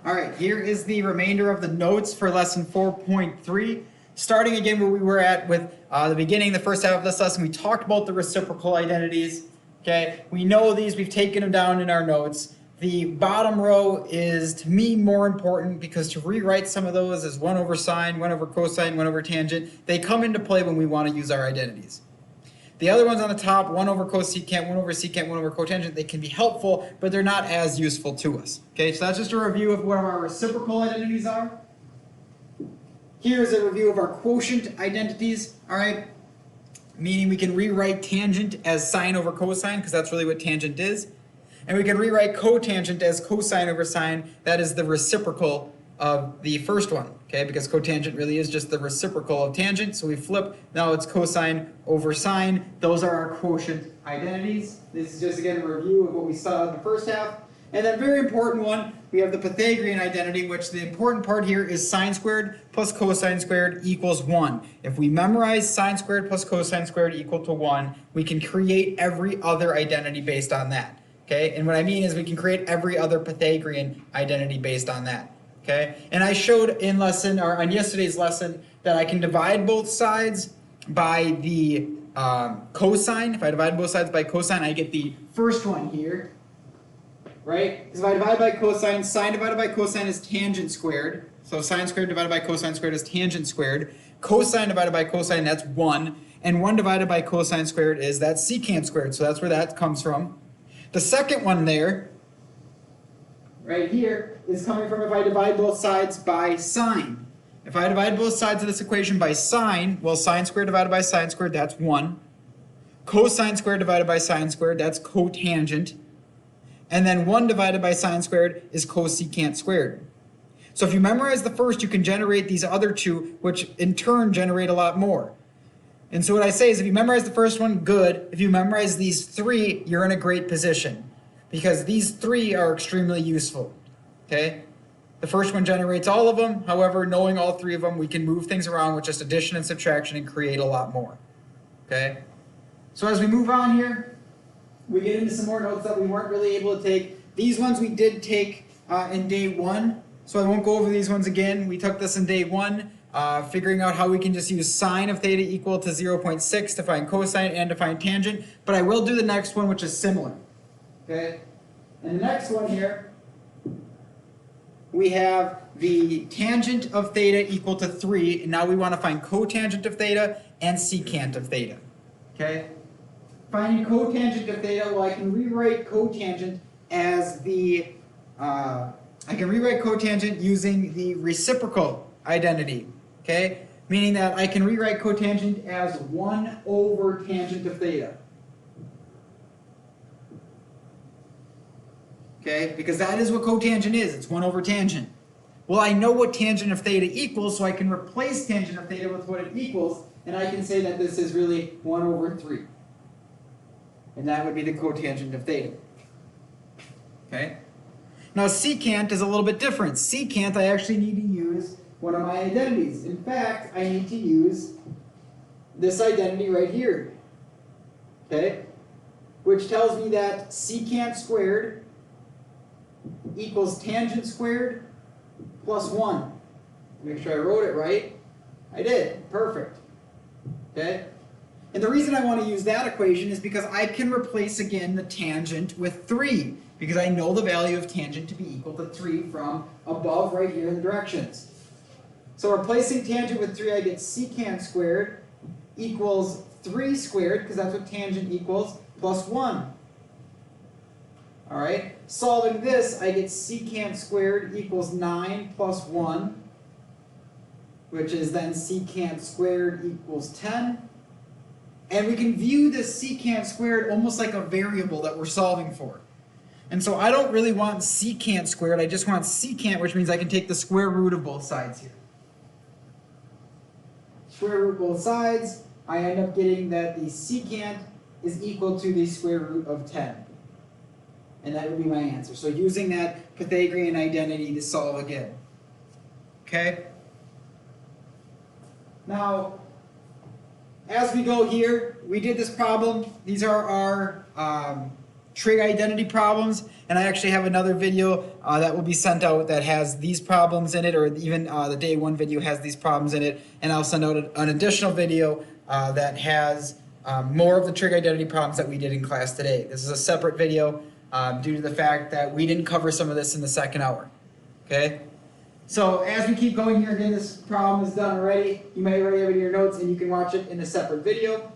All right, here is the remainder of the notes for lesson 4.3. Starting again where we were at with the beginning, the first half of this lesson, we talked about the reciprocal identities. Okay, we know these, we've taken them down in our notes. The bottom row is, to me, more important because to rewrite some of those as 1 over sine, 1 over cosine, 1 over tangent, they come into play when we want to use our identities. The other ones on the top, 1 over cosecant, 1 over secant, 1 over cotangent, they can be helpful, but they're not as useful to us. Okay, so that's just a review of what our reciprocal identities are. Here's a review of our quotient identities, all right? Meaning we can rewrite tangent as sine over cosine, because that's really what tangent is. And we can rewrite cotangent as cosine over sine. That is the reciprocal of the first one, okay? Because cotangent really is just the reciprocal of tangent. So we flip, now it's cosine over sine. Those are our quotient identities. This is just, again, a review of what we saw in the first half. And then very important one, we have the Pythagorean identity, which the important part here is sine squared plus cosine squared equals 1. If we memorize sine squared plus cosine squared equal to 1, we can create every other identity based on that. Okay, and what I mean is we can create every other Pythagorean identity based on that. Okay, and I showed in lesson, or on yesterday's lesson, that I can divide both sides by the cosine. If I divide both sides by cosine, I get the first one here, right? Because if I divide by cosine, sine divided by cosine is tangent squared. So sine squared divided by cosine squared is tangent squared. Cosine divided by cosine, that's 1. And 1 divided by cosine squared is that secant squared. So that's where that comes from. The second one there, right here, is coming from if I divide both sides by sine. If I divide both sides of this equation by sine, well, sine squared divided by sine squared, that's 1. Cosine squared divided by sine squared, that's cotangent. And then 1 divided by sine squared is cosecant squared. So if you memorize the first, you can generate these other two, which in turn generate a lot more. And so what I say is if you memorize the first one, good. If you memorize these 3, you're in a great position because these 3 are extremely useful, okay? The first one generates all of them. However, knowing all 3 of them, we can move things around with just addition and subtraction and create a lot more, okay? So as we move on here, we get into some more notes that we weren't really able to take. These ones we did take in day 1, so I won't go over these ones again. We took this in day 1. Figuring out how we can just use sine of theta equal to 0.6 to find cosine and to find tangent. But I will do the next one, which is similar. Okay? And the next one here, we have the tangent of theta equal to 3. And now we want to find cotangent of theta and secant of theta. Okay? Finding cotangent of theta, well, I can rewrite cotangent as the, I can rewrite cotangent using the reciprocal identity. Okay, meaning that I can rewrite cotangent as 1 over tangent of theta. Okay, because that is what cotangent is. It's 1 over tangent. Well, I know what tangent of theta equals, so I can replace tangent of theta with what it equals, and I can say that this is really 1 over 3. And that would be the cotangent of theta. Okay? Now, secant is a little bit different. Secant, I actually need to use one of my identities. In fact, I need to use this identity right here, okay? Which tells me that secant squared equals tangent squared plus 1. Make sure I wrote it right. I did. Perfect. Okay? And the reason I want to use that equation is because I can replace again the tangent with 3, because I know the value of tangent to be equal to 3 from above right here in the directions. So replacing tangent with 3, I get secant squared equals 3 squared, because that's what tangent equals, plus 1. All right? Solving this, I get secant squared equals 9 plus 1, which is then secant squared equals 10. And we can view this secant squared almost like a variable that we're solving for. And so I don't really want secant squared, I just want secant, which means I can take the square root of both sides here. Square root both sides, I end up getting that the secant is equal to the square root of 10. And that would be my answer. So using that Pythagorean identity to solve again. Okay? Now, as we go here, we did this problem. These are our trig identity problems, and I actually have another video that will be sent out that has these problems in it, or even the day one video has these problems in it, and I'll send out an additional video that has more of the trig identity problems that we did in class today. This is a separate video due to the fact that we didn't cover some of this in the second hour. Okay? So as we keep going here, again, this problem is done already. You may already have it in your notes, and you can watch it in a separate video.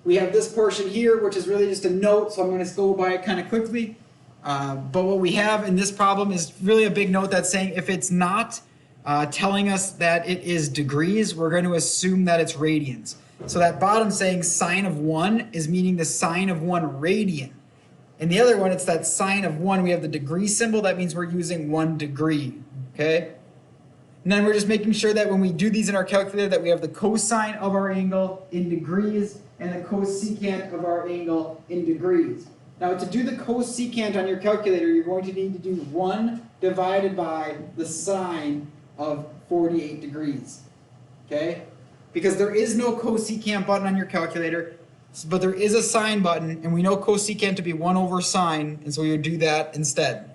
We have this portion here, which is really just a note, so I'm going to go by it kind of quickly. But what we have in this problem is really a big note that's saying if it's not telling us that it is degrees, we're going to assume that it's radians. So that bottom saying sine of 1 is meaning the sine of 1 radian. And the other one, it's that sine of 1. We have the degree symbol. That means we're using 1 degree. Okay? And then we're just making sure that when we do these in our calculator that we have the cosine of our angle in degrees and the cosecant of our angle in degrees. Now to do the cosecant on your calculator, you're going to need to do 1 divided by the sine of 48 degrees. Okay? Because there is no cosecant button on your calculator, but there is a sine button, and we know cosecant to be 1 over sine, and so we would do that instead.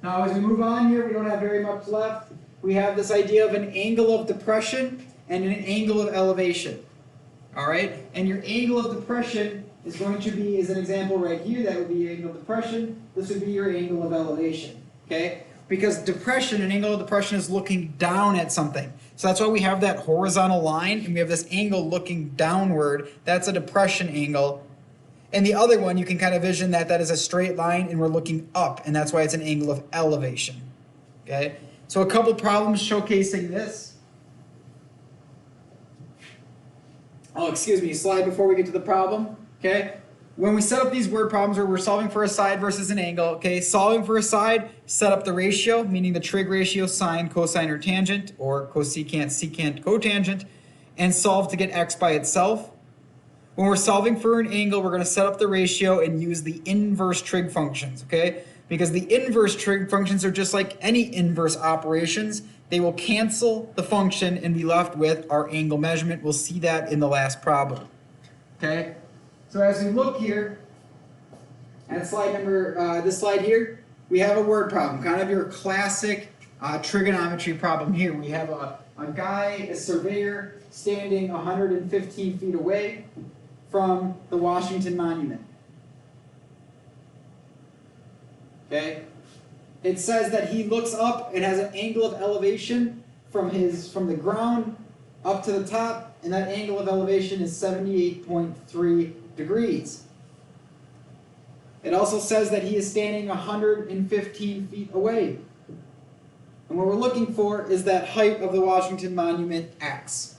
Now as we move on here, we don't have very much left. We have this idea of an angle of depression and an angle of elevation. All right? And your angle of depression is going to be, as an example right here, that would be your angle of depression. This would be your angle of elevation. Okay? Because depression, an angle of depression is looking down at something. So that's why we have that horizontal line, and we have this angle looking downward. That's a depression angle. And the other one, you can kind of vision that that is a straight line, and we're looking up, and that's why it's an angle of elevation. Okay? So a couple problems showcasing this. Oh, excuse me, slide before we get to the problem. Okay? When we set up these word problems where we're solving for a side versus an angle, okay, solving for a side, set up the ratio, meaning the trig ratio, sine, cosine, or tangent, or cosecant, secant, cotangent, and solve to get x by itself. When we're solving for an angle, we're going to set up the ratio and use the inverse trig functions, okay? Because the inverse trig functions are just like any inverse operations. They will cancel the function and be left with our angle measurement. We'll see that in the last problem, okay? So as we look here at slide number, this slide here, we have a word problem, kind of your classic trigonometry problem here. We have a guy, a surveyor, standing 115 feet away from the Washington Monument. Okay? It says that he looks up and has an angle of elevation from the ground up to the top, and that angle of elevation is 78.3 degrees. It also says that he is standing 115 feet away. And what we're looking for is that height of the Washington Monument, x.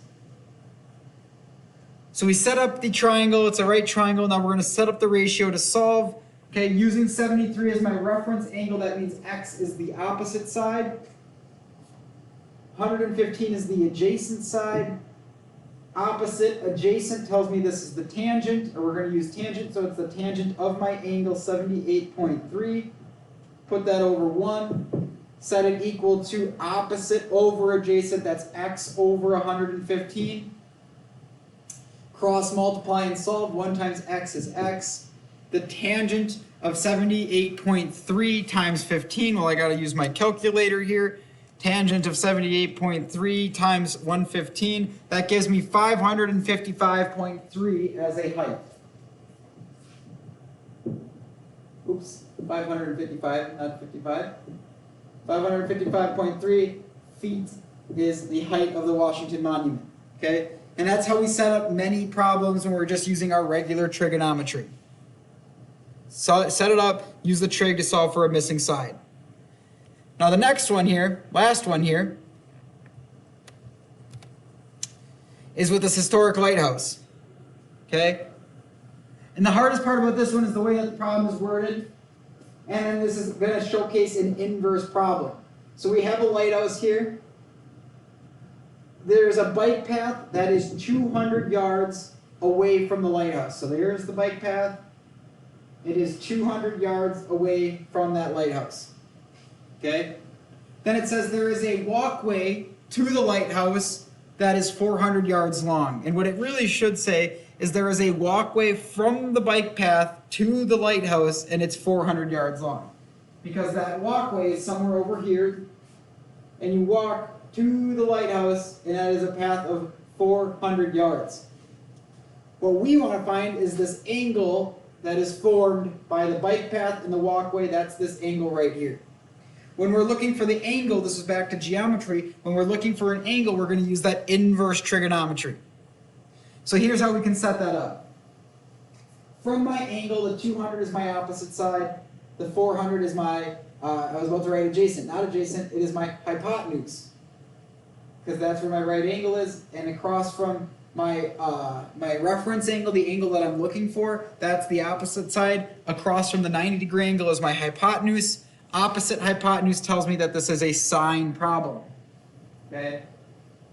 So we set up the triangle. It's a right triangle. Now we're going to set up the ratio to solve. Okay, using 73 as my reference angle, that means x is the opposite side. 115 is the adjacent side. Opposite, adjacent tells me this is the tangent, or we're going to use tangent, so it's the tangent of my angle, 78.3. Put that over 1. Set it equal to opposite over adjacent, that's x over 115. Cross multiply and solve. 1 times x is x. The tangent of 78.3 times 15, well, I got to use my calculator here. Tangent of 78.3 times 115, that gives me 555.3 as a height. Oops, 555, not 55. 555.3 feet is the height of the Washington Monument, okay? And that's how we set up many problems when we're just using our regular trigonometry. So set it up, use the trig to solve for a missing side. Now the next one here, last one here, is with this historic lighthouse, okay? And the hardest part about this one is the way that the problem is worded, and then this is going to showcase an inverse problem. So we have a lighthouse here. There's a bike path that is 200 yards away from the lighthouse. So there's the bike path. It is 200 yards away from that lighthouse. Okay? Then it says there is a walkway to the lighthouse that is 400 yards long. And what it really should say is there is a walkway from the bike path to the lighthouse, and it's 400 yards long. Because that walkway is somewhere over here, and you walk to the lighthouse, and that is a path of 400 yards. What we want to find is this angle that is formed by the bike path and the walkway. That's this angle right here. When we're looking for the angle, this is back to geometry, when we're looking for an angle, we're going to use that inverse trigonometry. So here's how we can set that up. From my angle, the 200 is my opposite side. The 400 is my, I was about to write adjacent, not adjacent, it is my hypotenuse. Because that's where my right angle is, and across from my reference angle, the angle that I'm looking for, that's the opposite side. Across from the 90-degree angle is my hypotenuse. Opposite hypotenuse tells me that this is a sine problem. Okay?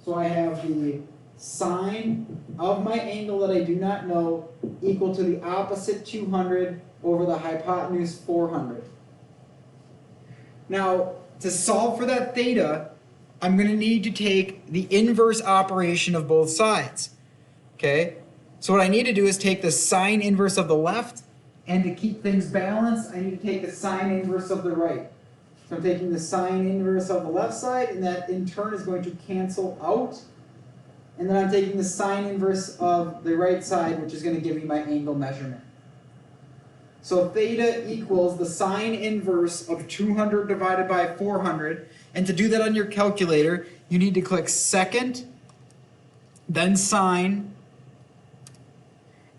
So I have the sine of my angle that I do not know equal to the opposite 200 over the hypotenuse 400. Now, to solve for that theta, I'm going to need to take the inverse operation of both sides. Okay? So what I need to do is take the sine inverse of the left, and to keep things balanced, I need to take the sine inverse of the right. So I'm taking the sine inverse of the left side, and that in turn is going to cancel out. And then I'm taking the sine inverse of the right side, which is going to give me my angle measurement. So theta equals the sine inverse of 200 divided by 400. And to do that on your calculator, you need to click secant, then sine,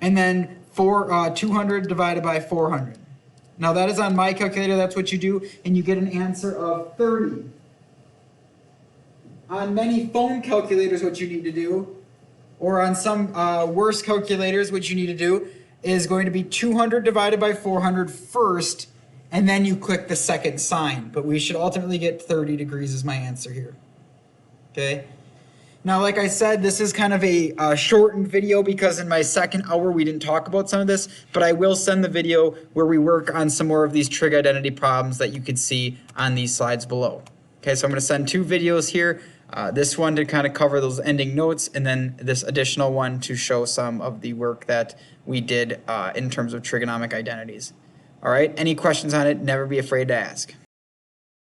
and then 200 divided by 400. Now that is on my calculator, that's what you do, and you get an answer of 30. On many phone calculators, what you need to do, or on some worse calculators, what you need to do is going to be 200 divided by 400 first, and then you click the second sign. But we should ultimately get 30 degrees is my answer here. Okay? Now, like I said, this is kind of a shortened video because in my second hour we didn't talk about some of this, but I will send the video where we work on some more of these trig identity problems that you could see on these slides below. Okay, so I'm going to send two videos here. This one to kind of cover those ending notes, and then this additional one to show some of the work that we did in terms of trigonomic identities. All right, any questions on it, never be afraid to ask.